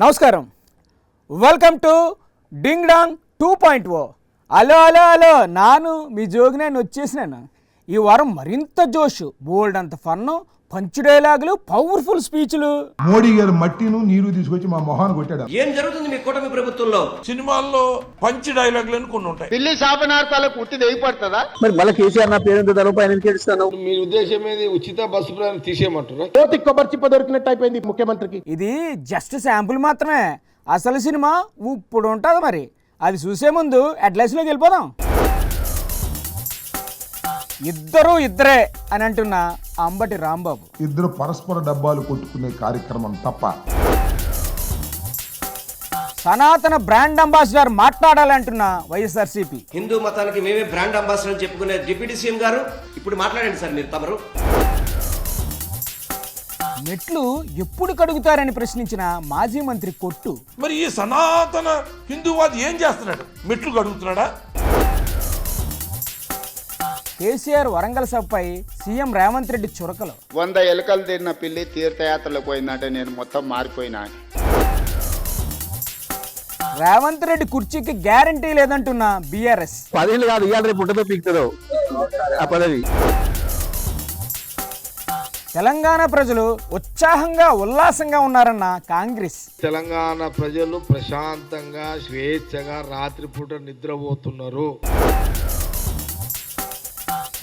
నమస్కారం, welcome to ding dong 2.0. Hello hello hello, నాను మీ జోగినాన్ని వచ్చేసినాను. ఈ వారం మరింత జోష్, బోల్డ్ అంత ఫన్ను, పంచు డైలాగులు, పవర్ఫుల్ స్పీచ్లు. మోడీ గారు మట్టిను నీరు తీసుకొచ్చి మా మొహాన్ని కొట్టాడు. ఏం జరుగుతుంది మీ కూటమి ప్రభుత్వంలో? సినిమాల్లో పంచి డైలాగులు కొన్ని ఉంటాయి. పిల్లి శాపనార్థాలకు ఉట్టి తెగిపడుతుందా? మరి మళ్ళీ కేసీఆర్ నా పేరు తలపై కేడుస్తాను. మీ ఉద్దేశం ఏది? ఉచిత బస్సు ప్రయాణం తీసేయమంటారా? కోతి కొబ్బరి చిప్ప దొరికినట్టు అయిపోయింది ముఖ్యమంత్రికి. ఇది జస్ట్ శాంపుల్ మాత్రమే. అసలు సినిమా ఇప్పుడు ఉంటుంది. మరి అది చూసే ముందు అడ్లైస్లోకి వెళ్ళిపోదాం. ఇద్దరే అని అంటున్న అంబటి రాంబాబు. ఇద్దరు పరస్పర డబ్బాలు కొట్టుకునే కార్యక్రమం తప్ప. సనాతన బ్రాండ్ అంబాసిడర్ మాట్లాడాలంటున్న వైఎస్ఆర్సీపీ. హిందూ మతానికి మేమే బ్రాండ్ అంబాసిడర్ అని చెప్పుకునే డిప్యూటీ సీఎం గారు ఇప్పుడు మాట్లాడండి సార్. మీరు తమరు మెట్లు ఎప్పుడు కడుగుతారని ప్రశ్నించిన మాజీ మంత్రి కొట్టు. మరి ఈ సనాతన హిందూవాది ఏం చేస్తున్నాడు? మెట్లు కడుగుతున్నాడా? కేసీఆర్ వరంగల్ సభపై సీఎం రేవంత్ రెడ్డి చురకలు. 100 ఎలుకలు తిన్న పిల్లి తీర్థయాత్రలకు పోయిందంటే నేను మొత్తం మారిపోయినా. రేవంత్ రెడ్డి కుర్చీకి గ్యారంటీ లేదంటున్న బీఆర్ఎస్. 10 ఏళ్ళు కాదు, ఇవాళ రేపు పుట్టతో పీకుతుందో ఆ పదవి. తెలంగాణ ప్రజలు ఉత్సాహంగా ఉల్లాసంగా ఉన్నారన్న కాంగ్రెస్. తెలంగాణ ప్రజలు ప్రశాంతంగా స్వేచ్ఛగా రాత్రిపూట నిద్రపోతున్నారు.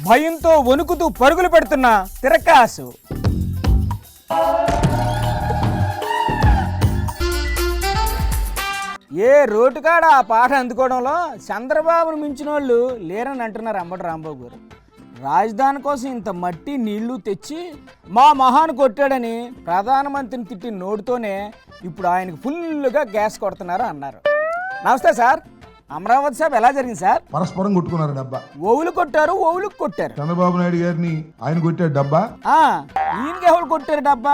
భయంతో వణుకుతూ పరుగులు పెడుతున్న తిరకాసు. ఏ రోటుకాడ ఆ పాట అందుకోవడంలో చంద్రబాబును మించిన వాళ్ళు లేరని అంటున్నారు అంబటి రాంబాబు గారు. రాజధాని కోసం ఇంత మట్టి నీళ్లు తెచ్చి మా మహాను కొట్టాడని ప్రధానమంత్రిని తిట్టి నోటితోనే ఇప్పుడు ఆయనకు ఫుల్గా గ్యాస్ కొడుతున్నారు అన్నారు. నమస్తే సార్. అమరావతి సభ ఎలా జరిగింది సార్? పరస్పరం కొట్టుకున్నారు డబ్బా. ఓవులు కొట్టారు, ఓవులు కొట్టారు. చంద్రబాబు నాయుడు గారిని ఆయన కొట్టాడు డబ్బా. ఈయనకి ఎవరు కొట్టారు డబ్బా?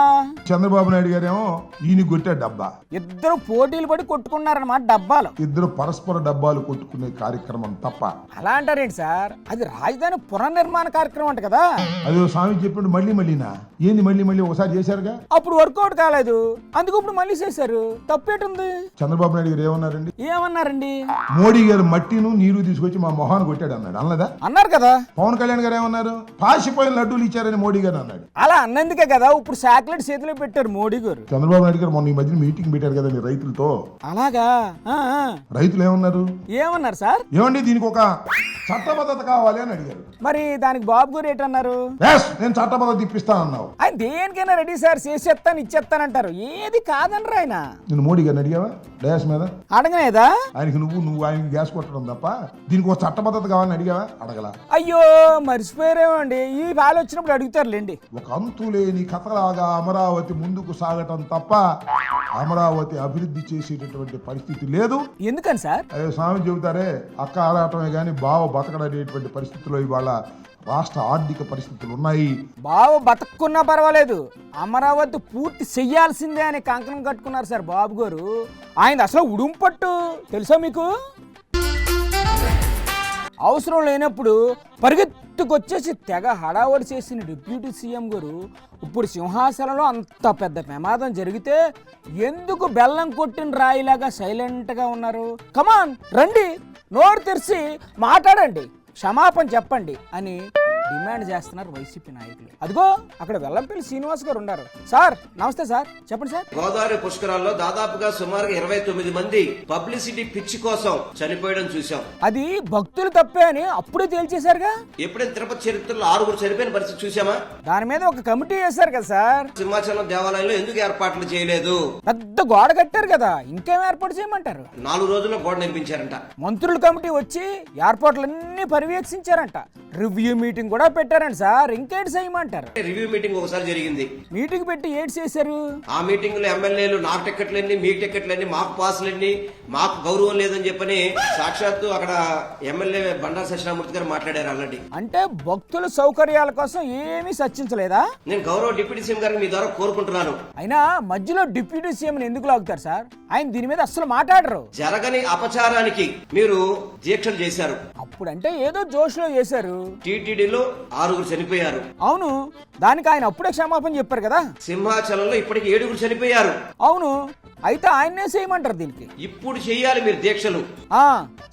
చంద్రబాబు నాయుడు గారేమో ఈయన కొట్టాడు డబ్బా. ఇద్దరు పోటీలు పడి కొట్టుకున్నారన్నమాట డబ్బాలు. ఇద్దరు పరస్పర డబ్బాలు కొట్టుకునే కార్యక్రమం తప్ప. అలా అంటారేంటి సార్? అది రాజధాని పునర్నిర్మాణ కార్యక్రమం అంట కదా. అది స్వామి చెప్పాడు. మళ్ళీనా ఏంది? మళ్ళీ ఒకసారి చేశారుగా. అప్పుడు వర్కౌట్ కాలేదు, అందుకు ఇప్పుడు మళ్ళీ చేశారు. తప్పేటుంది. చంద్రబాబు నాయుడు గారు ఏమన్నారండి? ఏమన్నారండి? మోడీ గారు మట్టిను నీరు తీసుకొచ్చి మా మొహాన్ని కొట్టాడు అన్నాడు. అన్నదా? అన్నారు కదా. పవన్ కళ్యాణ్ గారు ఏమన్నారు? పాసిపోయిన లడ్డూలు ఇచ్చారని మోడీ గారు అన్నాడు. అలా అన్నందుకే కదా ఇప్పుడు చాక్లెట్ చేతిలో పెట్టారు మోడీ గారు. చంద్రబాబు నాయుడు గారు మొన్న ఈ మధ్యన మీటింగ్ పెట్టారు కదా మీరు రైతులతో. అలాగా? రైతులు ఏమన్నారు? ఏమన్నారు సార్? ఏమండి దీనికి ఒక చట్టబద్ధత కావాలి అని అడిగారు. మరి దానికి బాబు గారు ఏంటన్నారు? నేను చట్టబద్ధత ఇప్పిస్తానన్నావు. ఆయన దేనికైనా రెడీ సార్, చేసేస్తాను ఇచ్చేస్తానంటారు. ఏది కాదనరు ఆయన. నేను మోడీ గారిని అడిగావా డయాస్ మీద? అడగనేదా? ఆయనకి నువ్వు ఆయనకి గ్యాస్ కొట్టడం తప్ప దీనికి ఒక చట్టబద్ధత కావాలని అడిగావా? అడగలా. అయ్యో మర్చిపోయారేమండి. ఈ బాలు వచ్చినప్పుడు అడుగుతారులేండి. ఒక అంతులేని కథలాగా అమరావతి ముందుకు సాగటం తప్ప అమరావతి అభివృద్ధి చేసేటటువంటి పరిస్థితి లేదు. ఎందుకని సార్? అదే స్వామి చెబుతారే, అక్క ఆరాటమే కానీ బావ బతకడనేటువంటి పరిస్థితుల్లో ఇవాళ రాష్ట్ర ఆర్థిక పరిస్థితులు ఉన్నాయి. బాబు బతక్కున్నా పర్వాలేదు, అమరావతి పూర్తి చెయ్యాల్సిందే అని కంకణం కట్టుకున్నారు సార్ బాబు గారు. ఆయన అసలు ఉడుంపట్టు తెలుసా మీకు? అవసరం లేనప్పుడు పరిగెత్తుకొచ్చేసి తెగ హడావడి చేసిన డిప్యూటీ సీఎం గారు ఇప్పుడు సింహాసనంలో అంత పెద్ద ప్రమాదం జరిగితే ఎందుకు బెల్లం కొట్టిన రాయిలాగా సైలెంట్గా ఉన్నారు? కమాన్ రండి, నోరు తెరిచి మాట్లాడండి, క్షమాపణ చెప్పండి అని డిమాండ్ చేస్తున్నారు వైసీపీ నాయకులు. అదిగో అక్కడ వెల్లంపల్లి శ్రీనివాస్ గారు ఉన్నారు. సార్ నమస్తే సార్, చెప్పండి సార్. గోదావరి పుష్కరాల్లో దాదాపుగా సుమారుగా 29 మంది పబ్లిసిటీ పిచ్చి కోసం చనిపోయడం చూసాం. అది భక్తులు తప్పే అని అప్పుడే తేల్చేశారుగా. ఎప్పుడైనా తిరుపతి చరిత్రలో 6 చనిపోయిన పరిస్థితి చూసామా? దాని మీద ఒక కమిటీ వేశారు కదా సార్. సింహాచలం దేవాలయంలో ఎందుకు ఏర్పాట్లు చేయలేదు? పెద్ద గోడ కట్టారు కదా, ఇంకేం ఏర్పాటు చేయమంటారు? 4 రోజుల్లో గోడ నిర్మించారంట. మంత్రుల కమిటీ వచ్చి ఏర్పాట్లన్నీ పర్యవేక్షించారంట. రివ్యూ మీటింగ్ కూడా పెట్టారంట సార్. ఇంకేంటి చేయమంటారు? రివ్యూ మీటింగ్ ఒకసారి జరిగింది. మీటింగ్ పెట్టి ఏడ్ చేశారు. ఆ మీటింగ్ లో ఎమ్మెల్యేలు నాకు టికెట్లన్నీ, మీకు టికెట్లన్నీ, మాకు పాసులన్నీ, మాకు గౌరవం లేదని చెప్పని సాక్షాత్తు అక్కడ ఎమ్మెల్యే బండారు సత్యనారాయణ గారు మాట్లాడారు ఆల్రెడీ. అంటే భక్తుల సౌకర్యాల కోసం ఏమీ చర్చించలేదా? నేను గౌరవ డిప్యూటీ సీఎం గారికి మీ ద్వారా కోరుకుంటున్నాను. అయినా మధ్యలో డిప్యూటీ సీఎం ఎందుకు లాగుతారు సార్? ఆయన దీని మీద అస్సలు మాట్లాడరు. జరగని అపచారానికి మీరు దీక్షలు చేశారు. అప్పుడంటే ఏదో జోష్లో చేశారు. టీటీడీలో 6 చనిపోయారు. అవును, దానికి ఆయన అప్పుడే క్షమాపణ చెప్పారు కదా. సింహాచలంలో ఇప్పటికి 7 చనిపోయారు. అవును, అయితే ఆయన్నే చేయమంటారు దీనికి. ఇప్పుడు చేయాలి మీరు దీక్షలు,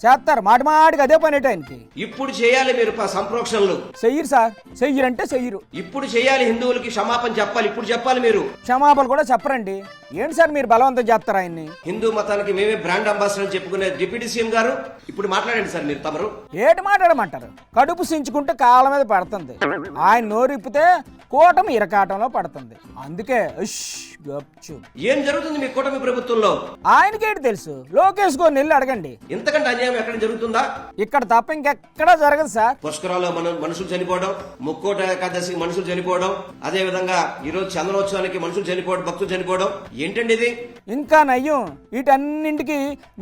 చేస్తారు, మాట మాటికి అదే పని ఆయనకి. ఇప్పుడు చేయాలి మీరు సంప్రోక్షణలు. చెయ్యరు సార్, చెయ్యరంటే చెయ్యరు. ఇప్పుడు చేయాలి, హిందువులకి క్షమాపణ చెప్పాలి, ఇప్పుడు చెప్పాలి మీరు. క్షమాపణ కూడా చెప్పరండి. ఏంటి సార్ మీరు బలవంతం చేస్తారు ఆయన్ని? హిందూ మతానికి మేమే బ్రాండ్ అంబాసిడర్ చెప్పుకునే డిప్యూటీ సీఎం గారు ఇప్పుడు మాట్లాడండి సార్ మీరు తమరు. ఏటి మాట్లాడమంటారు? కడుపు సించుకుంటే కాళ్ళ మీద పడుతుంది. ఆయన నోరిప్పితే కూటమి ఇరకాటంలో పడుతుంది. అందుకే ఏం జరుగుతుంది మీ కూటమి ప్రభుత్వంలో? ఆయనకేంటి తెలుసు? లోకేష్ గోని వెళ్ళి అడగండి. ఇంతకంటే అన్యాయం ఎక్కడ జరుగుతుందా? ఇక్కడ తప్ప ఇంకెక్కడా జరగదు సార్. పుష్కరాల్లో మనుషులు చనిపోవడం, ముక్కోట ఏకాదశికి మనుషులు చనిపోవడం, అదే విధంగా ఈ రోజు చంద్రోత్సవానికి మనుషులు చనిపోవడం, భక్తులు చనిపోవడం, ఏంటండి ఇది? ఇంకా నయ్యం, వీటన్నింటికి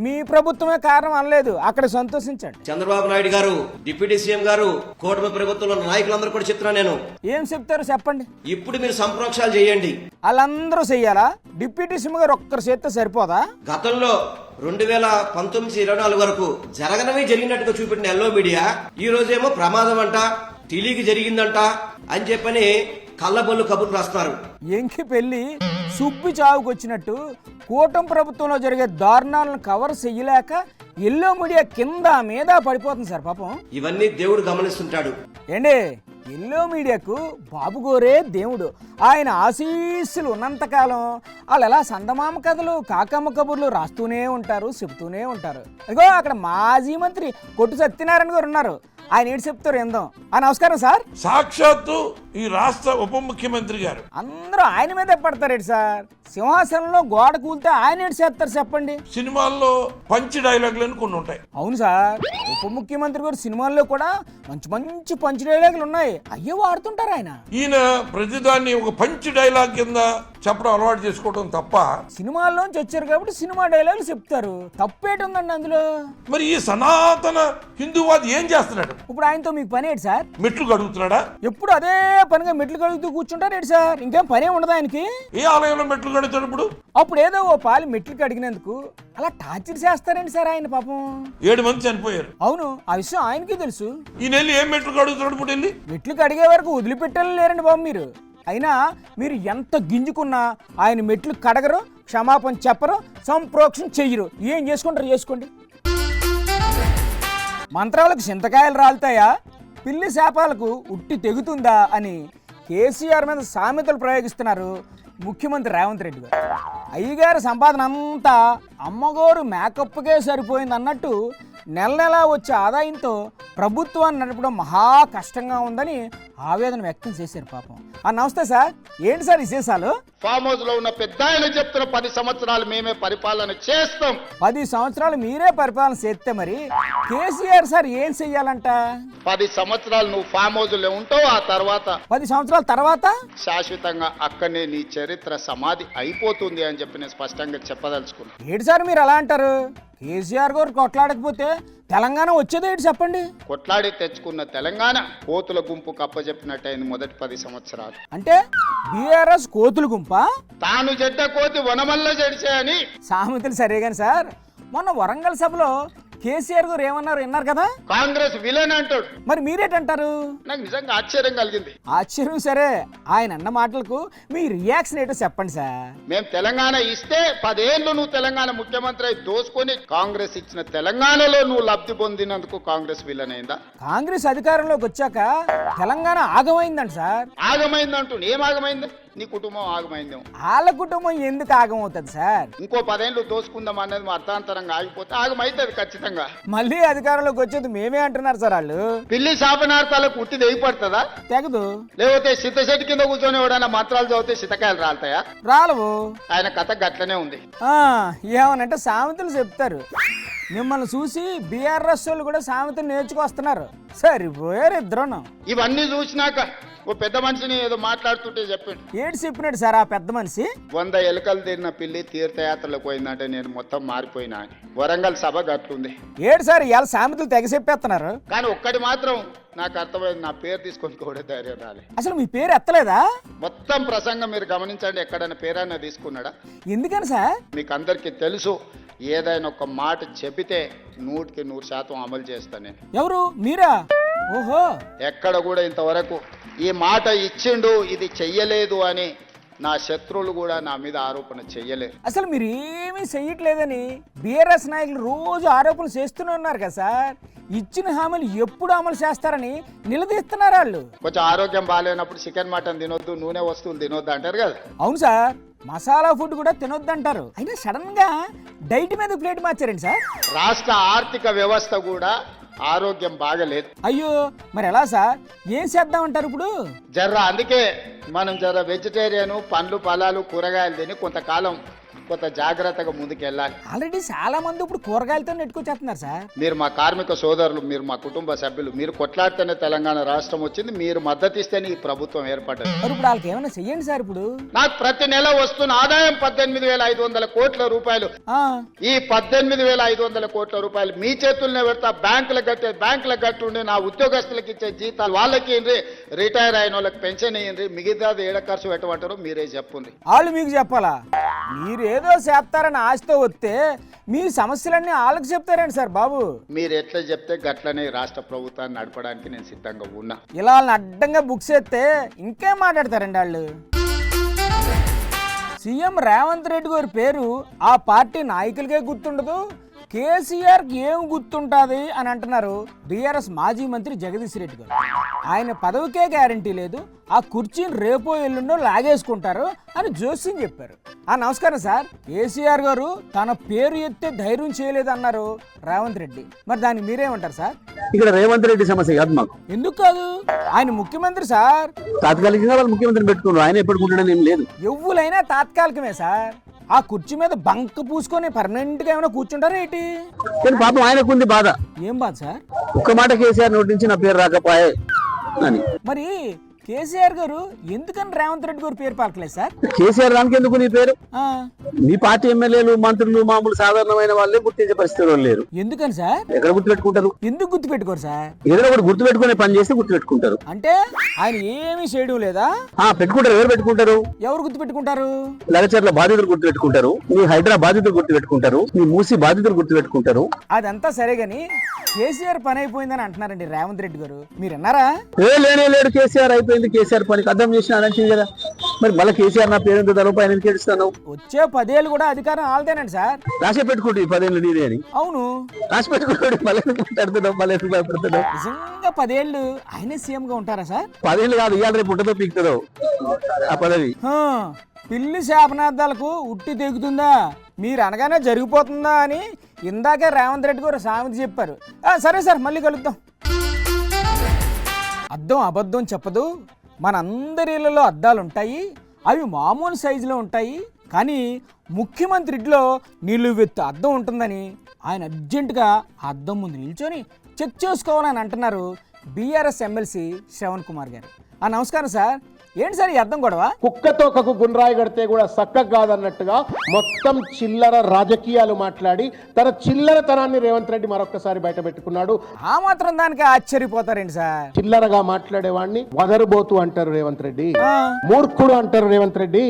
మీ ప్రభుత్వమే కారణం అనలేదు. అక్కడ సంతోషించండి. చంద్రబాబు నాయుడు గారు, డిప్యూటీ సీఎం గారు, కూటమి ప్రభుత్వంలో నాయకులందరూ కూడా చెప్తున్నా నేను. ఏం చెప్తారు చెప్పండి. ఇప్పుడు మీరు సంప్రోక్షాలు చేయండి. వాళ్ళందరూ చెయ్యాలా? డిప్యూటీ సీఎం గారు ఒక్కరు చేస్తే సరిపోదా? గతంలో 2019-24 వరకు జరగనవి జరిగినట్టుగా చూపెట్టిన ఎల్లో మీడియా ఈ రోజేమో ప్రమాదం అంట, తెలియక జరిగిందంట అని చెప్పని కళ్ళబొల్లు కబుర్లు రాస్తున్నారు. ఎంకి పెళ్లి సుబ్బి చావుకు వచ్చినట్టు కూటమి ప్రభుత్వంలో జరిగే దారుణాలను కవర్ చెయ్యలేక ఎల్లో మీడియా కింద మీద పడిపోతుంది సార్ పాపం. ఇవన్నీ దేవుడు గమనిస్తుంటాడు. ఏండి, ఎల్లో మీడియాకు బాబు గోరే దేవుడు. ఆయన ఆశీస్సులు ఉన్నంతకాలం వాళ్ళు ఎలా సందమామ కథలు, కాకమ్మ కబుర్లు రాస్తూనే ఉంటారు, చెబుతూనే ఉంటారు. అదిగో అక్కడ మాజీ మంత్రి కొట్టు సత్యనారాయణ గారు ఉన్నారు. ఆయన ఏంటి చెప్తారు ఏందో. నమస్కారం సార్. సాక్షాత్తు ఈ రాష్ట్ర ఉప ముఖ్యమంత్రి గారు అందరూ ఆయన మీదే పడతారేంటి సార్? సింహాసనంలో గోడ కూలితే ఆయన ఏంటి చేస్తారు చెప్పండి? సినిమాల్లో పంచి డైలాగులు కొన్ని ఉంటాయి. అవును సార్, ఉప ముఖ్యమంత్రి గారు సినిమాల్లో కూడా మంచి మంచి పంచి డైలాగులు ఉన్నాయి. అయ్యో వాడుతుంటారు ఆయన. ఈయన ప్రతిదాన్ని ఒక పంచి డైలాగ్ కింద చెప్పడం అలవాటు చేసుకోవడం తప్ప, సినిమాల్లోంచి వచ్చారు కాబట్టి సినిమా డైలాగులు చెప్తారు. తప్పేటుందండి అందులో? మరి ఈ సనాతన హిందూవాది ఏం చేస్తున్నాడు? ఇప్పుడు ఆయనతో మీకు పని ఏంటి సార్? మెట్లు కడుగుతున్నాడా? ఎప్పుడు అదే పనిగా మెట్లు కడుగుతూ కూర్చుంటారు ఏంటి సార్? ఇంకేం పనే ఉండదు ఆయనకి? ఏ ఆలయంలో మెట్లు కడుగుతాడు ఇప్పుడు? అప్పుడు ఏదో ఓ పాలి మెట్లు కడిగినందుకు అలా టార్చర్ చేస్తారండి సార్ ఆయన పాపం. 7 మంది చనిపోయారు. అవును, ఆ విషయం ఆయనకి తెలుసు. ఈ నెల్లి ఏం మెట్లు కడుగుతున్నాడు ఇప్పుడు వెళ్ళి? మెట్లు కడిగే వరకు వదిలిపెట్టాలని లేరండి బాబు మీరు. అయినా మీరు ఎంత గింజుకున్నా ఆయన మెట్లు కడగరు, క్షమాపణ చెప్పరు, సంప్రోక్షణ చెయ్యరు. ఏం చేసుకుంటారు చేసుకోండి. మంత్రాలకు చింతకాయలు రాలుతాయా, పిల్లి శాపాలకు ఉట్టి తెగుతుందా అని కేసీఆర్ మీద సామెతలు ప్రయోగిస్తున్నారు ముఖ్యమంత్రి రేవంత్ రెడ్డి గారు. అయ్యగారి సంపాదన అంతా అమ్మగారు మేకప్కే సరిపోయింది అన్నట్టు నెల నెలా వచ్చే ఆదాయంతో ప్రభుత్వాన్ని నడపడం మహా కష్టంగా ఉందని ఆవేదన వ్యక్తం చేశారు పాపం. నమస్తే సార్, ఏంటి సార్ విశేషాలు? ఫామ్ హౌస్ లో ఉన్న పెద్ద ఆయన చెప్తున్న 10 సంవత్సరాలు మేమే పరిపాలన చేస్తాం. 10 సంవత్సరాలు మీరే పరిపాలన చేస్తే మరి కేసీఆర్ సార్ ఏం చెయ్యాలంట? 10 సంవత్సరాలు నువ్వు ఫామ్ హౌస్ లో ఉంటావు. ఆ తర్వాత 10 సంవత్సరాల తర్వాత శాశ్వతంగా అక్కడనే నీ చరిత్ర సమాధి అయిపోతుంది అని చెప్పి నేను స్పష్టంగా చెప్పదలుచుకున్నా. ఏంటి సార్ మీరు అలా అంటారు? కేసీఆర్ గారు కొట్లాడకపోతే తెలంగాణ వచ్చేది ఏంటి చెప్పండి? కొట్లాడి తెచ్చుకున్న తెలంగాణ కోతుల గుంపు కప్పచెప్పినట్టయింది మొదటి 10 సంవత్సరాలు. అంటే బీఆర్ఎస్ కోతుల గుంపా? తాను చెడ్డ కోతి వనమల్ల చెడిచే అని సామెతలు సరే కానీ సార్, మొన్న వరంగల్ సభలో కేసీఆర్ గారు ఏమన్నారు విన్నారు కదా? కాంగ్రెస్ విలన్ అంటాడు. మరి మీరేటంటారు? నాకు నిజంగా ఆశ్చర్యం కలిగింది. ఆశ్చర్యం సరే, ఆయన అన్న మాటలకు మీ రియాక్షన్ ఏంటో చెప్పండి సార్. మేము తెలంగాణ ఇస్తే 10 ఏళ్ళు నువ్వు తెలంగాణ ముఖ్యమంత్రి అయి దోసుకొని కాంగ్రెస్ ఇచ్చిన తెలంగాణలో నువ్వు లబ్ధి పొందినందుకు కాంగ్రెస్ విలన్ అయిందా? కాంగ్రెస్ అధికారంలోకి వచ్చాక తెలంగాణ ఆగమైందంట సార్. ఆగమైందంటూ ఏం ఆగమైంది? నీ కుటుంబం ఆగమైందేమో. వాళ్ళ కుటుంబం ఎందుకు ఆగమవుతుంది సార్? ఇంకో 10 ఏళ్ళు దోసుకుందాం అనేది మా అర్థాంతరంగా ఆగిపోతే ఆగమైతుంది ఖచ్చితంగా. మళ్ళీ అధికారంలోకి వచ్చేది మేమే అంటున్నారు సార్ వాళ్ళు. పిల్లి శాపనార్థాలకు ఉట్టి తెగిపడుతుందా? తెగదు. లేకపోతే సిద్ధశెట్టి కింద కూర్చొని ఎవడైనా మంత్రాలు చదివితే సితకాయలు రాలుతాయా? రాలవు. ఆయన కథ గట్లనే ఉంది. ఏమనంటే సామెతలు చెప్తారు. మిమ్మల్ని చూసి బీఆర్ఎస్ వాళ్ళు కూడా సామెతలు నేర్చుకొస్తున్నారు. సరిపోయారు ఇద్దరు. ఇవన్నీ చూసినాక ఓ పెద్ద మనిషిని ఏదో మాట్లాడుతుంటే చెప్పాడు. ఏడు చెప్పినాడు సార్ ఆ పెద్ద మనిషి? 100 ఎలుకలు తిరిగిన పిల్లి తీర్థయాత్రలకు పోయిందంటే నేను మొత్తం మారిపోయినా అని. వరంగల్ సభ గట్లుంది. ఏడు సార్ ఇవాళ సామెతలు తెగ చెప్పేస్తున్నారు. కానీ ఒక్కటి మాత్రం నాకు అర్థమైంది, నా పేరు తీసుకొని కూడా ధైర్యం రాలే. అసలు మీ పేరు ఎత్తలేదా? మొత్తం ప్రసంగం మీరు గమనించండి, ఎక్కడైనా పేరైనా తీసుకున్నాడా? ఎందుకని సార్? మీకు అందరికీ తెలుసు, ఏదైనా ఒక మాట చెబితే 100% అమలు చేస్తాను నేను. ఎవరు మీరా? ఓహో, ఎక్కడ కూడా ఇంతవరకు ఈ మాట ఇచ్చిండు ఇది చెయ్యలేదు అని నా శత్రువులు కూడా నా మీద ఆరోపణ చెయ్యలేదు. అసలు మీరు ఏమీ చెయ్యట్లేదని బీఆర్ఎస్ నాయకులు రోజు ఆరోపణలు చేస్తూనే ఉన్నారు కదా సార్. ఇచ్చిన హామీలు ఎప్పుడు అమలు చేస్తారని నిలదీస్తున్నారు వాళ్ళు. కొంచెం ఆరోగ్యం బాగాలేనప్పుడు చికెన్ మటన్ తినొద్దు, నూనె వస్తువులు తినొద్దు అంటారు కదా. అవును సార్, మసాలా ఫుడ్ కూడా తినొద్దు అంటారు. అయినా సడన్ గా డైట్ మీద ప్లేట్ మార్చారండి సార్. రాష్ట్ర ఆర్థిక వ్యవస్థ కూడా ఆరోగ్యం బాగలేదు. అయ్యో, మరి ఎలా సార్? ఏం చేద్దామంటారు ఇప్పుడు? అందుకే మనం వెజిటేరియన్ పండ్లు ఫలాలు కూరగాయలు తిని కొంతకాలం కొంత జాగ్రత్తగా ముందుకెళ్ళాలి. ఆల్రెడీ చాలా మంది ఇప్పుడు కూరగాయలతో నెట్టుకొచ్చేస్తున్నారు సార్. మీరు మా కార్మిక సోదరులు, మీరు మా కుటుంబ సభ్యులు, మీరు కొట్లాడితేనే తెలంగాణ రాష్ట్రం వచ్చింది, మీరు మద్దతు ఇస్తేనే ఈ ప్రభుత్వం ఏర్పడ్డది. మరి ఇప్పుడు వాళ్ళకి ఏమైనా చెయ్యండి సార్. ఇప్పుడు నాకు ప్రతి నెల వస్తున్న ఆదాయం 18,500 కోట్ల రూపాయలు. ఆ, ఈ 18,500 కోట్ల రూపాయలు మీ చేతుల్నే పెడతా. బ్యాంకులకు కట్టుండి నా ఉద్యోగస్తులకు ఇచ్చే జీతాలు వాళ్ళకి ఇయ్యండి, రిటైర్ అయిన వాళ్ళకి పెన్షన్ ఇయ్యండి, మిగతాది ఏడ ఖర్చు పెట్టమంటారో మీరే చెప్పండి. వాళ్ళు మీకు చెప్పాలా? మీరు ఏదో చేస్తారని ఆశతో వస్తే మీ సమస్యలన్నీ వాళ్ళకి చెప్తారండి సార్ బాబు. మీరు ఎట్లా చెప్తే గట్లనే రాష్ట్ర ప్రభుత్వాన్ని నడపడానికి నేను సిద్ధంగా ఉన్నా. ఇలా వాళ్ళని అడ్డంగా బుక్స్ ఎత్తే ఇంకేం మాట్లాడతారండి వాళ్ళు. సీఎం రేవంత్ రెడ్డి గారి పేరు ఆ పార్టీ నాయకులకే గుర్తుండదు, కేసీఆర్కి ఏం గుర్తుంటుంది అని అంటున్నారు బీఆర్ఎస్ మాజీ మంత్రి జగదీష్ రెడ్డి గారు. ఆయన పదవికే గ్యారంటీ లేదు, ఆ కుర్చీని రేపో ఎల్లుండో లాగేసుకుంటారు అని జోస్యం చెప్పారు. నమస్కారం సార్. కేసీఆర్ గారు తన పేరు ఎత్తే ధైర్యం చేయలేదు అన్నారు రేవంత్ రెడ్డి. మరి దాన్ని మీరేమంటారు సార్? ఇక్కడ రేవంత్ రెడ్డి సమస్య కాదు మాకు. ఎందుకు కాదు? ఆయన ముఖ్యమంత్రి సార్. తాత్కాలికంగా వాళ్ళు ముఖ్యమంత్రిని పెట్టుకున్నారు, ఆయన ఎప్పుడుకుంటాడని ఏం లేదు. ఎవ్వులైనా తాత్కాలికమే సార్. ఆ కుర్చీ మీద బంక పూసుకొని పర్మనెంట్ గా ఏమైనా కూర్చుంటారా ఏంటి? కానీ పాపం ఆయనకుంది బాధ. ఏం బాధ సార్? ఒక్క మాట కేసీఆర్ నోటి నుంచి నా పేరు రాకపోయే అని. మరి కేసీఆర్ గారు ఎందుకని రేవంత్ రెడ్డి గారు పేరు పలకలేదు సార్? కేసీఆర్ దానికి ఎందుకు నీ పేరు? ఆ, మీ పార్టీ ఎమ్మెల్యేలు మంత్రులు మామూలు సాధారణమైన వాళ్ళే గుర్తించే పరిస్థితులు లేరు. ఎందుకని సార్? ఎక్కడ గుర్తుపెట్టుకుంటారు? ఎందుకు గుర్తు పెట్టుకోరు సార్? ఏదైనా ఒకటి గుర్తుపెట్టుకునే పని చేస్తే గుర్తుపెట్టుకుంటారు. అంటే ఆయన ఏమీ చేయడం లేదా? పెట్టుకుంటారు. ఎవరు పెట్టుకుంటారు? ఎవరు గుర్తు పెట్టుకుంటారు? లగచర్ల బాధితులు గుర్తుపెట్టుకుంటారు, మీ హైదరాబాద్ బాధితులు గుర్తుపెట్టుకుంటారు, మీ మూసి బాధితులు గుర్తుపెట్టుకుంటారు. అదంతా సరే గాని కేసీఆర్ పని అయిపోయిందని అంటున్నారండి రేవంత్ రెడ్డి గారు. మీరు అన్నారా? లేడు కేసీఆర్ అయిపోయింది, కేసీఆర్ పనికి అర్థం చేసిన అనంటుంది కదా. మరి మళ్ళీ కేసీఆర్ నా పేరు తరపు ఆయన కేడుస్తాను. వచ్చే 10 ఏళ్ళు కూడా అధికారం ఆల్దేనండి సార్. రాసి పెట్టుకుంటు 10 ఏళ్ళు నీదే అని. అవును, రాసి పెట్టుకుంటాడు. మళ్ళీ మాట్లాడుతున్నావు, మళ్ళీ భయపడుతున్నావు. నిజంగా 10 ఏళ్ళు ఆయనే సీఎం గా ఉంటారా సార్? 10 ఏళ్ళు కాదు, ఇవాళ రేపు ఉంటుందో పీకుతుందో ఆ పదవి. పిల్లి శాపనార్థాలకు ఉట్టి తెగుతుందా, మీరు అనగానే జరిగిపోతుందా అని ఇందాకే రేవంత్ రెడ్డి గారు సామెత చెప్పారు. సరే సార్, మళ్ళీ కలుద్దాం. అద్దం అబద్ధం చెప్పదు. మనందరిలో అద్దాలు ఉంటాయి, అవి మామూలు సైజులో ఉంటాయి. కానీ ముఖ్యమంత్రిలో నిలువెత్తు అద్దం ఉంటుందని ఆయన అర్జెంటుగా అద్దం ముందు నిల్చొని చెక్ చేసుకోవాలని అంటున్నారు బీఆర్ఎస్ ఎమ్మెల్సీ శ్రవణ్ కుమార్ గారు. నమస్కారం సార్. ఏంటి సార్ ఈ అర్థం గొడవ? కుక్కతో ఒక గుండ్రాయి కడితే కూడా సక్కగా కాదన్నట్టుగా మొత్తం చిల్లర రాజకీయాలు మాట్లాడి తన చిల్లరతనాన్ని రేవంత్ రెడ్డి మరొకసారి బయట పెట్టుకున్నాడు. ఆ మాత్రం దానికి ఆశ్చర్యపోతారండి సార్. చిల్లరగా మాట్లాడేవాడిని వదరుబోతు అంటారు రేవంత్ రెడ్డి, మూర్ఖుడు అంటారు రేవంత్ రెడ్డి,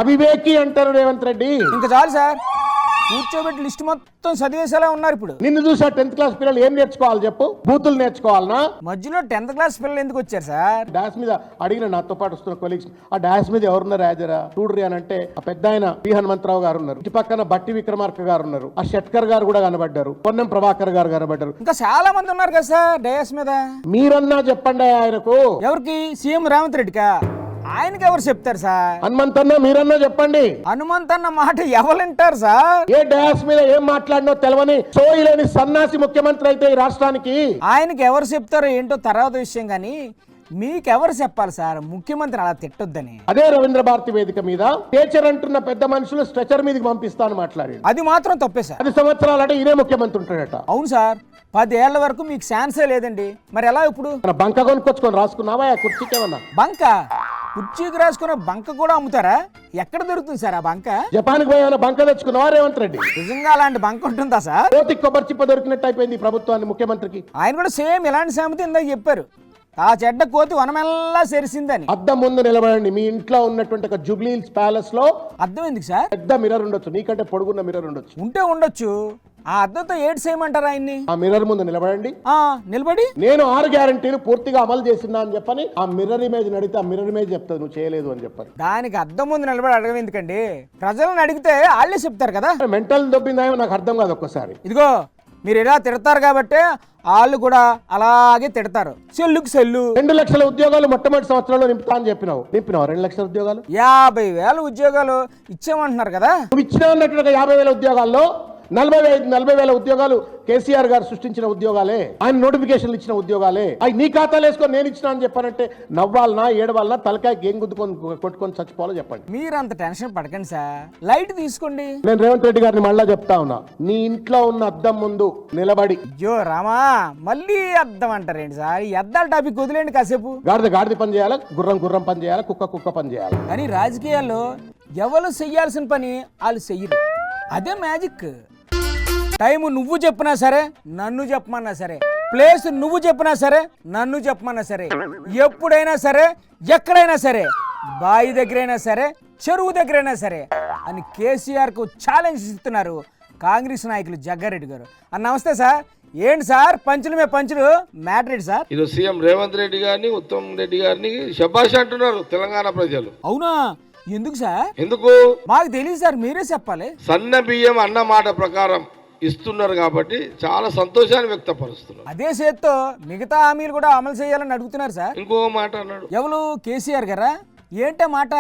అవివేకి అంటారు రేవంత్ రెడ్డి. ఇంకా చాలు సార్, కూర్చోబెట్టి లిస్ట్ మొత్తం చదివేసేలా ఉన్నారు. ఇప్పుడు నిన్ను చూసా 10th క్లాస్ పిల్లలు ఏం నేర్చుకోవాలి చెప్పు? బూతులు నేర్చుకోవాలనా? మధ్యలో 10th క్లాస్ పిల్లలు ఎందుకు వచ్చారు సార్? డాష్ మీద అడిగిన నాతో పాటు వస్తున్న కొలీగ్స్, ఆ డాష్ మీద ఎవరున్నారు రాజరా చూడ్రి అని అంటే ఆ పెద్ద ఆయన పి హనుమంతరావు గారు ఉన్నారు, ఇటు పక్కన బట్టి విక్రమార్క గారు ఉన్నారు, ఆ షట్కర్ గారు కూడా కనబడ్డారు, పొన్నం ప్రభాకర్ గారు కనబడ్డారు. ఇంకా చాలా మంది ఉన్నారు కదా సార్ డయాస్ మీద. మీరన్నా చెప్పండి ఆయనకు. ఎవరికి? సీఎం రేవంత్ రెడ్డికా? ఆయనకి ఎవరు చెప్తారు సార్? హనుమంతన్న మీరన్నా చెప్పండి. హనుమంతన్న మాట ఎవరు వింటారు సార్? ఏ డాష్ మీద ఏం మాట్లాడినో తెలవని సోయిలేని సన్నాసి ముఖ్యమంత్రి అయితే ఈ రాష్ట్రానికి ఆయనకి ఎవరు చెప్తారో ఏంటో తర్వాత విషయం, కానీ మీకెవరు చెప్పాలి సార్ ముఖ్యమంత్రి అలా తిట్టొద్దని? అదే రవీంద్ర భారతి వేదిక మీద టీచర్ అంటున్న పెద్ద మనుషులు స్ట్రెచర్ మీదకి పంపిస్తాను మాట్లాడి, అది మాత్రం తప్పే సార్. 10 సంవత్సరాలు అంటే ఇదే ముఖ్యమంత్రి ఉంటాడట. అవును సార్, 10 ఏళ్ల వరకు మీకు ఛాన్సే లేదండి. మరి ఎలా ఇప్పుడు? బంక కొనుక్కొచ్చుకొని రాసుకున్నావా ఆ కుర్చీకి? ఏమన్నా బంక? కుర్చీకి రాసుకున్న బంక కూడా అమ్ముతారా? ఎక్కడ దొరుకుతుంది సార్ ఆ బంక? జపాన్కి పోయి ఏమైనా బంక తెచ్చుకున్నావా రేవంత్ రెడ్డి? నిజంగా అలాంటి బంక ఉంటుందా సార్? కోతి కొబ్బరి చిప్ప దొరికినట్టు అయిపోయింది ఈ ప్రభుత్వాన్ని ముఖ్యమంత్రికి. ఆయన కూడా సేమ్ ఇలాంటి సామెత ఇందాక చెప్పారు. ఆ చెడ్డ కోతి వనమెల్లా సెరిసిందని. అద్దం ముందు నిలబడండి. మీ ఇంట్లో ఉన్నటువంటి ఒక జూబ్లీహిల్స్ ప్యాలెస్ లో అర్థం ఎందుకు సార్? పెద్ద మిర్రర్ ఉండొచ్చు, నీకంటే పొడుగున్న మిర్రర్ ఉండొచ్చు. ఉంటే ఉండొచ్చు. ఆ అద్దంతో ఏడు చేయమంటారా ఆయన్ని? ఆ మిర్రర్ ముందు నిలబడండి. నిలబడి నేను 6 గ్యారంటీలు పూర్తిగా అమలు చేసినా అని చెప్పని ఆ మిర్రర్ ఇమేజ్ అడిగితే ఆ మిర్రర్ ఇమేజ్ చెప్తుంది నువ్వు చేయలేదు అని చెప్పని. దానికి అద్దం ముందు నిలబడి అడగం ఎందుకండి? ప్రజలను అడిగితే వాళ్ళే చెప్తారు కదా. మెంటల్ దొబ్బిందేమో నాకు అర్థం కాదు ఒక్కసారి. ఇదిగో మీరు ఇలా తిడతారు కాబట్టి వాళ్ళు కూడా అలాగే తిడతారు. సెల్లుకి సెల్లు. 2 లక్షల ఉద్యోగాలు మొట్టమొదటి సంవత్సరంలో నింపుతా అని నింపినావు 2 లక్షల ఉద్యోగాలు, 50,000 ఉద్యోగాలు ఇచ్చామంటున్నారు కదా. నువ్వు ఇచ్చిన ఉన్నటువంటి 50,000 ఉద్యోగాల్లో 40,000 ఉద్యోగాలు కేసీఆర్ గారు సృష్టించిన ఉద్యోగాలే, ఆయన నోటిఫికేషన్లు ఇచ్చిన ఉద్యోగాలే. అవి నీ ఖాతాలు వేసుకొని నేను ఇచ్చిన అని చెప్పానంటే నవ్వాలనా ఏడవాలనా తలకాయకి ఏం గుద్దుకొని కొట్టుకొని చచ్చిపోవాలో చెప్పండి. మీరు అంత టెన్షన్ పడకండి సార్, లైట్ తీసుకోండి. నేను రేవంత్ రెడ్డి గారిని మళ్ళా చెప్తా ఉన్నా, నీ ఇంట్లో ఉన్న అద్దం ముందు నిలబడి. అయ్యో రామా, మళ్ళీ అద్దం అంటారేంటి సార్? ఈ అద్దాల టాపిక్ వదిలేండి కాసేపు. గాడిద పని చేయాలి, గుర్రం పని చేయాలి, కుక్క పని చేయాలి. కానీ రాజకీయాల్లో ఎవరు చెయ్యాల్సిన పని వాళ్ళు చెయ్యరు. అదే మ్యాజిక్. టైము నువ్వు చెప్పినా సరే, నన్ను చెప్పమన్నా సరే, ప్లేస్ నువ్వు చెప్పినా సరే, నన్ను చెప్పమన్నా సరే, ఎప్పుడైనా సరే, ఎక్కడైనా సరే, బావి దగ్గరైనా సరే, చెరువు దగ్గరైనా సరే అని కేసీఆర్కు ఛాలెంజ్ ఇస్తున్నారు కాంగ్రెస్ నాయకులు జగ్గారెడ్డి గారు. నమస్తే సార్. ఏంటి సార్ పంచులు మే పంచులు మ్యాటర్ ఏంటి సార్? ఇది సీఎం రేవంత్ రెడ్డి గారిని ఉత్తమ్ రెడ్డి గారిని శబాష్ అంటున్నారు తెలంగాణ ప్రజలు. అవునా? ఎందుకు సార్? ఎందుకు మాకు తెలియదు సార్, మీరే చెప్పాలి. సన్న బియ్యం అన్న మాట ప్రకారం ఇస్తున్నారు కాబట్టి చాలా సంతోషాన్ని వ్యక్తపరుస్తున్నారు. అదే చేత్తో మిగతా హామీలు కూడా అమలు చేయాలని అడుగుతున్నారు సార్. ఇంకో మాట అన్నాడు. ఎవరు? కేసీఆర్ గారా? ఏంటో మాట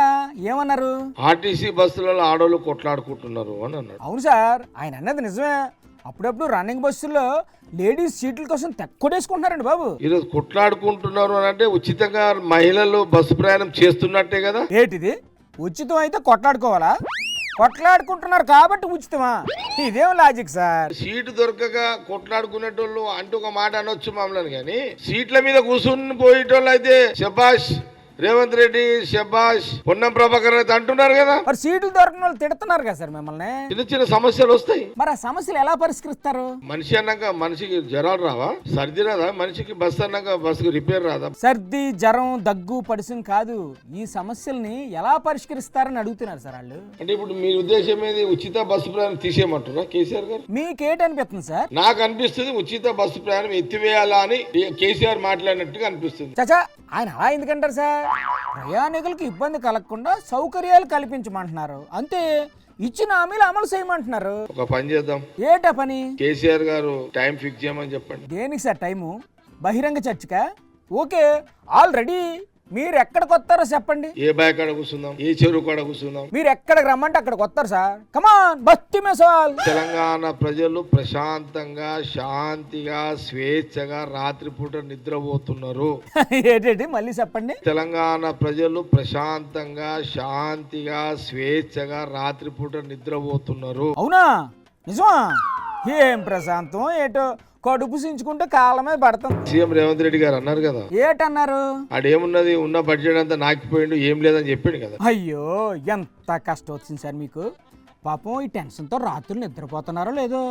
ఏమన్నారు? ఆర్టీసీ బస్సులలో ఆడోళ్ళు కొట్లాడుకుంటున్నారు అని అన్నాడు. అవును సార్, ఆయన అన్నది నిజమే. అప్పుడప్పుడు రన్నింగ్ బస్సుల్లో లేడీస్ సీట్ల కోసం తెక్కొడేసుకుంటున్నారండి బాబు. ఈరోజు కొట్లాడుకుంటున్నారు అని అంటే ఉచితంగా మహిళలు బస్సు ప్రయాణం చేస్తున్నట్టే కదా. ఏంటిది? ఉచితం అయితే కొట్లాడుకోవాలా? కొట్లాడుకుంటున్నారు కాబట్టి ఉచితమా? ఇదేం లాజిక్ సార్? సీటు దొరకక కొట్లాడుకునేటోళ్ళు అంటూ ఒక మాట అనొచ్చు మమ్మల్ని, కానీ సీట్ల మీద కూర్చుని పోయేటోళ్ళు అయితే శబాష్ రేవంత్ రెడ్డి, శబాష్ పొన్నం ప్రభాకర్ అయితే అంటున్నారు కదా. మరి సీట్లు దొరకని వాళ్ళు తిడుతున్నారు కదా సార్ మిమ్మల్ని. చిన్న చిన్న సమస్యలు వస్తాయి. మరి ఆ సమస్యలు ఎలా పరిష్కరిస్తారు? మనిషి అన్నాక మనిషికి జ్వరాలు రావా? సర్ది రాదా మనిషికి? బస్సు అన్నాక బస్సుకు రిపేర్ రాదా? సర్ది, జ్వరం, దగ్గు, పడిసం కాదు, ఈ సమస్యల్ని ఎలా పరిష్కరిస్తారని అడుగుతున్నారు సార్ వాళ్ళు. అంటే ఇప్పుడు మీ ఉద్దేశం ఏది? ఉచిత బస్సు ప్రయాణం తీసేయమంటున్నా కేసీఆర్ గారు? మీకేటనిపిస్తుంది సార్? నాకు అనిపిస్తుంది ఉచిత బస్సు ప్రయాణం ఎత్తివేయాలా అని కేసీఆర్ మాట్లాడినట్టుగా అనిపిస్తుంది. చచా, ఆయన అలా ఎందుకంటారు సార్? ప్రయాణికులకు ఇబ్బంది కలగకుండా సౌకర్యాలు కల్పించమంటున్నారు అంతే. ఇచ్చిన హామీలు అమలు చేయమంటున్నారు. ఒక పని చేద్దాం. ఏటా పని? కేసీఆర్ గారు టైం ఫిక్స్ చేయమని చెప్పండి. దేనికి సార్ టైము? బహిరంగ చర్చకా? Okay, already. మీరు ఎక్కడికి వస్తారో చెప్పండి. ఏ బాయ్ కాడ కూర్చుందాం, ఏ చెరువు కాడ కూర్చుందాం. మీరు ఎక్కడికి రమ్మంటే అక్కడికి వస్తారు సార్. కమాన్, బస్తీ మే సవాల్. తెలంగాణ ప్రజలు ప్రశాంతంగా, శాంతిగా, స్వేచ్ఛగా రాత్రిపూట నిద్రపోతున్నారు. ఏంటండి మళ్ళీ చెప్పండి? తెలంగాణ ప్రజలు ప్రశాంతంగా, శాంతిగా, స్వేచ్ఛగా రాత్రిపూట నిద్రపోతున్నారు. అవునా? నిజమా? ఏం ప్రశాంతం ఏటో, కడుపు సించుకుంటే కాళ్ళ మీద పడతాం. సీఎం రేవంత్ రెడ్డి గారు అన్నారు కదా. ఏటన్నారు? ఆడేమున్నది, ఉన్న బడ్జెట్ అంతా నాకిపోయిండు, ఏం లేదని చెప్పాడు కదా. అయ్యో, ఎంత కష్టం వచ్చింది సార్ మీకు. పాపం ఈ టెన్షన్తో రాత్రులు నిద్రపోతున్నారో లేదో.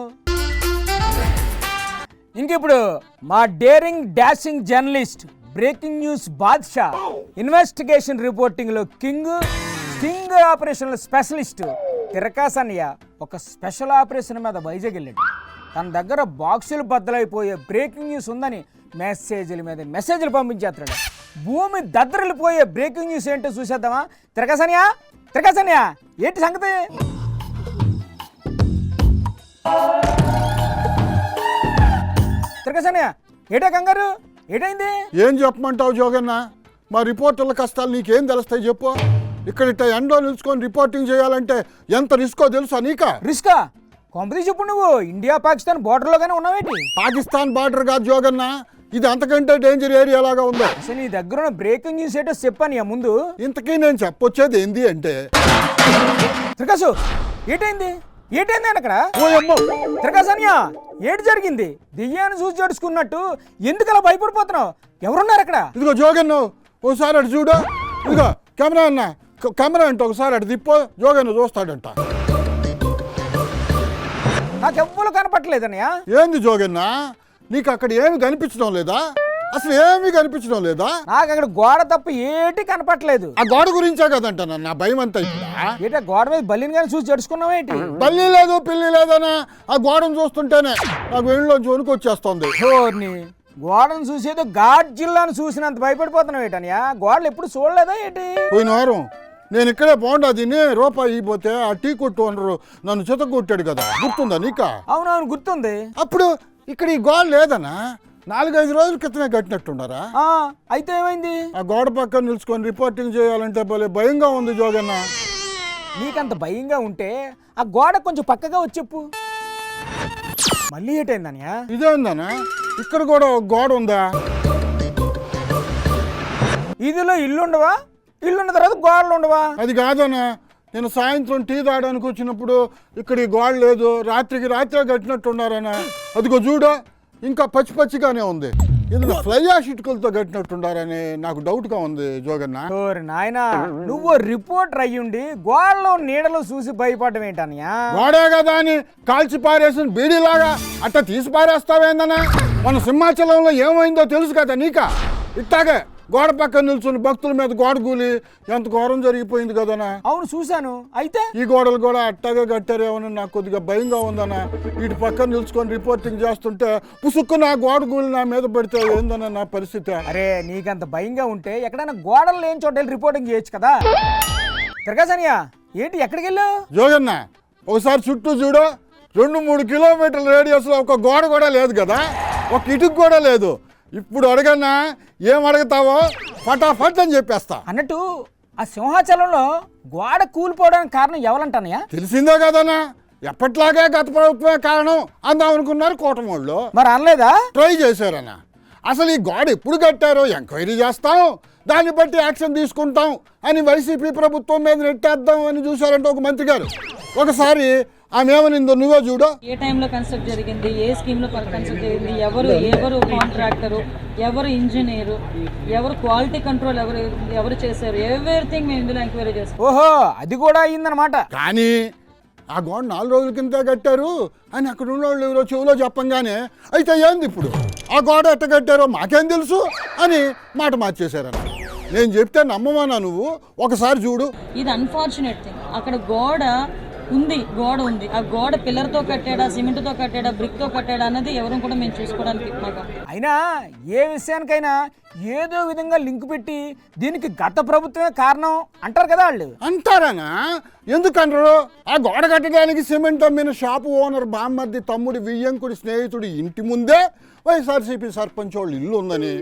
ఇంకిప్పుడు మా daring dashing journalist, breaking news బాద్షా, ఇన్వెస్టిగేషన్ రిపోర్టింగ్లో కింగ్ ఆపరేషన్ల స్పెషలిస్ట్ తిరకాసన్నయ్య ఒక స్పెషల్ ఆపరేషన్ మీద వైజాగ్ వెళ్ళాడు. తన దగ్గర బాక్సులు బద్దలైపోయే బ్రేకింగ్ న్యూస్ ఉందని మెసేజ్ల మీద మెసేజ్లు పంపించేస్తాడు. భూమి దద్దరిల్లిపోయే బ్రేకింగ్ న్యూస్ ఏంటో చూసేద్దామా? తిరకాసన్నయ్య ఏంటి సంగతి? తిరకాసన్నయ్య ఏటా కంగారు? ఏటైంది? ఏం చెప్పమంటావు జోగన్న? మా రిపోర్టర్ల కష్టాలు నీకేం తెలుస్తాయి చెప్పు. ఇక్కడ ఎండో నిలుచుకొని రిపోర్టింగ్ చేయాలంటే ఎంత రిస్కో తెలుసా నీకా? రిస్కా? కొంపది చెప్పు, నువ్వు ఇండియా పాకిస్తాన్ బోర్డర్లోగానే ఉన్నావేంటి? పాకిస్తాన్ బార్డర్ కాదు జోగన్న, ఇది అంతకంటే డేంజర్ ఏరియా లాగా ఉంది. అసలు నీ దగ్గర ఉన్న బ్రేకింగ్ న్యూస్ ఏంటో చెప్పాను ముందు. ఇంతకీ నేను చెప్పొచ్చేది ఏంది అంటే, త్రికాసు ఏటైంది అక్కడ? త్రికాసన్యా ఏటి జరిగింది? దెయ్యాన్ని చూసి జడుచుకున్నట్టు ఎందుకు అలా భయపడిపోతున్నావు? ఎవరున్నారు అక్కడ? ఇదిగో జోగన్న ఒకసారి అటు చూడు. ఇదిగో కెమెరా అన్న, కెమెరా అంటే ఒకసారి అటు తిప్పో, జోగన్న చూస్తాడంట. నాకెవ్వరు కనపట్టలేదన్నయ్య. ఏంది జోగన్న, నీకు అక్కడ ఏమి కనిపించడం లేదా? అసలు ఏమీ కనిపించడం లేదా? నాకు అక్కడ గోడ తప్ప ఏటి కనపట్లేదు. ఆ గోడ గురించే కదంట నా భయం అంతా ఇప్పుడు. ఏటా గోడ మీద బల్లిని కానీ చూసి జడుచుకున్నావు ఏంటి? బల్లి లేదు పిల్లి లేదనా ఆ గోడను చూస్తుంటేనే నాకు వెళ్ళిలోంచి వణుకొచ్చేస్తుంది. ఓర్ని గోడను చూసేదో ఘాట్ జిల్లాను చూసినంత భయపడిపోతున్నావు ఏంటనియా? గోడలు ఎప్పుడు చూడలేదా ఏంటి? పోయిన వారం నేను ఇక్కడే బోండా తిని రూపాయి ఇవ్వబోతే ఆ టీ కొట్టు ఓనరు నన్ను చితగొట్టాడు కదా, గుర్తుందా నీకా? అవునవును గుర్తుంది. అప్పుడు ఇక్కడ ఈ గోడ లేదనా 4-5 రోజుల క్రితమే కట్టినట్టున్నారా? అయితే ఏమైంది? ఆ గోడ పక్కన నిలుచుకొని రిపోర్టింగ్ చేయాలంటే భలే భయంగా ఉంది జోగన్న. నీకంత భయంగా ఉంటే ఆ గోడ కొంచెం పక్కగా వచ్చి చెప్పు. మళ్ళీ ఏటైందనియా? ఇదేందనా ఇక్కడ కూడా ఒక గోడ ఉందా? ఇదిలో ఇల్లుండవా? ఇల్లున్న తర్వాత గోడలు ఉండవా? అది కాదనా, నేను సాయంత్రం టీ తాగడానికి వచ్చినప్పుడు ఇక్కడ ఈ గోడ లేదు, రాత్రికి రాత్రే కట్టినట్టున్నారనా. అదిగో చూడ ఇంకా పచ్చి పచ్చిగానే ఉంది. ఇది ఫ్లై యాష్ ఇటుకలతో కట్టినట్టున్నారని నాకు డౌట్గా ఉంది జోగన్న. ఓరి నాయనా, నువ్వు రిపోర్టర్ అయ్యుండి గోడలో నీడలు చూసి భయపడడం ఏంటనియా? గోడే కదా అని కాల్చి పారేసిన బీడీలాగా అట్ట తీసి పారేస్తావేందనా? మన సింహాచలంలో ఏమైందో తెలుసు కదా నీకా? ఇట్టాగే గోడ పక్కన నిల్చుని భక్తుల మీద గోడ కూలి ఎంత ఘోరం జరిగిపోయింది కదనా. అవును చూశాను. అయితే ఈ గోడలు కూడా అట్టాగే కట్టారేమని నాకు కొద్దిగా భయంగా ఉందనా. వీటి పక్కన నిల్చుకొని రిపోర్టింగ్ చేస్తుంటే పుసుక్కు నా గోడ కూలి నా మీద పడితే ఏందన్నా నా పరిస్థితి? అరే నీకంత భయంగా ఉంటే ఎక్కడైనా గోడలు లేని చోట రిపోర్టింగ్ చేయొచ్చు కదా. తిరగాసనియా ఏంటి ఎక్కడికి వెళ్ళావు? జోగన్న ఒకసారి చుట్టూ చూడు, 2-3 కిలోమీటర్ల రేడియస్లో ఒక గోడ కూడా లేదు కదా, ఒక ఇటుకు కూడా లేదు. ఇప్పుడు అడగన్నా ఏం అడుగుతావో ఫటాఫట్ అని చెప్పేస్తా. అన్నట్టు ఆ సింహాచలంలో గోడ కూలిపోవడానికి కారణం ఎవరంటానయ్యా? తెలిసిందే కదన్నా, ఎప్పట్లాగే గత ప్రభుత్వమే కారణం అందాం అనుకున్నారు కూటమి వాళ్ళు. మరి అనలేదా? ట్రై చేశారన్న. అసలు ఈ గోడ ఎప్పుడు కట్టారో ఎంక్వైరీ చేస్తాం, దాన్ని బట్టి యాక్షన్ తీసుకుంటాం అని వైసీపీ ప్రభుత్వం మీద నెట్టేద్దాం అని చూశారంటే ఒక మంత్రి గారు. ఒకసారి ఆమె ఏమనిందో నువ్వే చూడు. ఏ టైంలో కన్స్ట్రక్ట్ జరిగింది, ఏ స్కీమ్లో కన్స్ట్రక్ట్ జరిగింది, ఎవరు కాంట్రాక్టరు, ఎవరు ఇంజనీరు, ఎవరు క్వాలిటీ కంట్రోల్ ఎవరు చేశారు, ఎవ్రీథింగ్ మేము ఇందులో ఎంక్వైరీ చేస్తాం. ఓహో అది కూడా అయిందనమాట. కానీ ఆ గోడ 4 రోజుల కింద కట్టారు అని అక్కడ ఉన్న వాళ్ళు ఎవరో చెవులో చెప్పంగానే అయితే ఏంది ఇప్పుడు ఆ గోడ ఎట్ట కట్టారో మాకేం తెలుసు అని మాట మార్చేశారన్న. నేను చెప్తే నమ్మమన్నా నువ్వు? ఒకసారి చూడు. ఇది అన్ఫార్చునేట్ థింగ్. అక్కడ గోడ ఉంది. ఆ గోడ పిల్లర్తో కట్టాడా, సిమెంట్తో కట్టాడా, బ్రిక్తో కట్టాడా అన్నది ఎవరు కూడా మేము చూసుకోవడానికి మాకు. అయినా ఏ విషయానికైనా ఏదో విధంగా లింక్ పెట్టి దీనికి గత ప్రభుత్వమే కారణం అంటారు కదా వాళ్ళు. అంటారనా? ఎందుకంటారు? ఆ గోడ కట్టడానికి సిమెంట్ అమ్మిన షాపు ఓనర్ బామ్మర్ది తమ్ముడి వియ్యంకుడి స్నేహితుడి ఇంటి ముందే వైఎస్ఆర్సీపీ సర్పంచ్ వాళ్ళు ఇల్లు ఉందని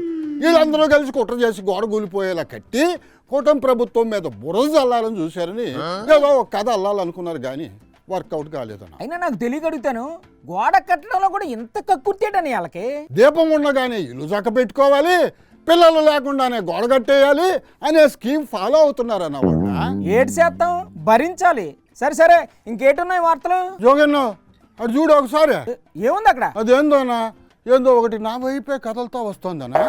వీళ్ళందరూ కలిసి కుట్ర చేసి గోడ కూలిపోయేలా కట్టి కూటమి ప్రభుత్వం మీద బురద చల్లాలని చూశారని ఏదో ఒక కథ అల్లాలనుకున్నారు, కానీ వర్కౌట్ కాలేదన్న. అయినా నాకు తెలియగడుగుతాను, గోడ కట్టడంలో కూడా ఇంత కక్కుర్తేటని వాళ్ళకి. దీపం ఉండగానే ఇల్లు చక్క పెట్టుకోవాలి, పిల్లలు లేకుండానే గోడ కట్టేయాలి అనే స్కీమ్ ఫాలో అవుతున్నారన్న వాళ్ళు. ఏడు శాతం భరించాలి. సరే ఇంకేటున్నాయి వార్తలు? జోగన్న అది చూడు ఒకసారి. ఏముంది అక్కడ? అదేందోనా ఏందో ఒకటి నా వైపే కథలతో వస్తుందనా.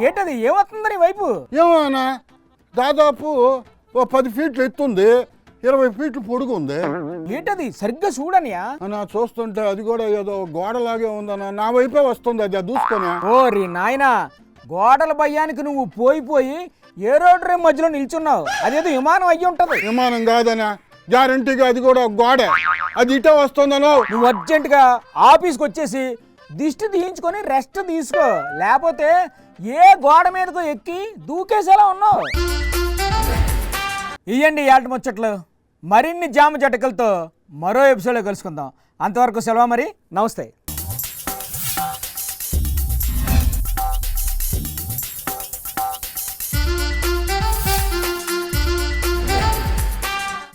ఏటది ఏమవుతుంది నీ వైపు? ఏమో అన్నా, దాదాపు 10 ఫీట్లు ఎత్తుంది, 20 ఫీట్లు పొడుగు ఉంది. ఏంటది సరిగ్గా చూడనియా? అన్నా చూస్తుంటే అది కూడా ఏదో గోడలాగే ఉందన్నా, నా వైపే వస్తుంది అది దూసుకొని. ఓరి నాయనా, గోడల భయానికి నువ్వు పోయి ఏరోడ్రేం మధ్యలో నిల్చున్నావు. అదేదో విమానం అయ్యి ఉంటది. విమానం కాదనా, గ్యారంటీగా అది కూడా గోడే. అది ఇటే వస్తుందనో. నువ్వు అర్జెంటుగా ఆఫీస్కి వచ్చేసి దిష్టి తీయించుకొని రెస్ట్ తీసుకో, లేకపోతే ఏ గోడ మీదకో ఎక్కి దూకేసేలా ఉన్నావు. ఇయ్యండి యాట ముచ్చట్లు. మరిన్ని జామ జటకలతో మరో ఎపిసోడ్లో కలుసుకుందాం. అంతవరకు సెలవు మరి. నమస్తే.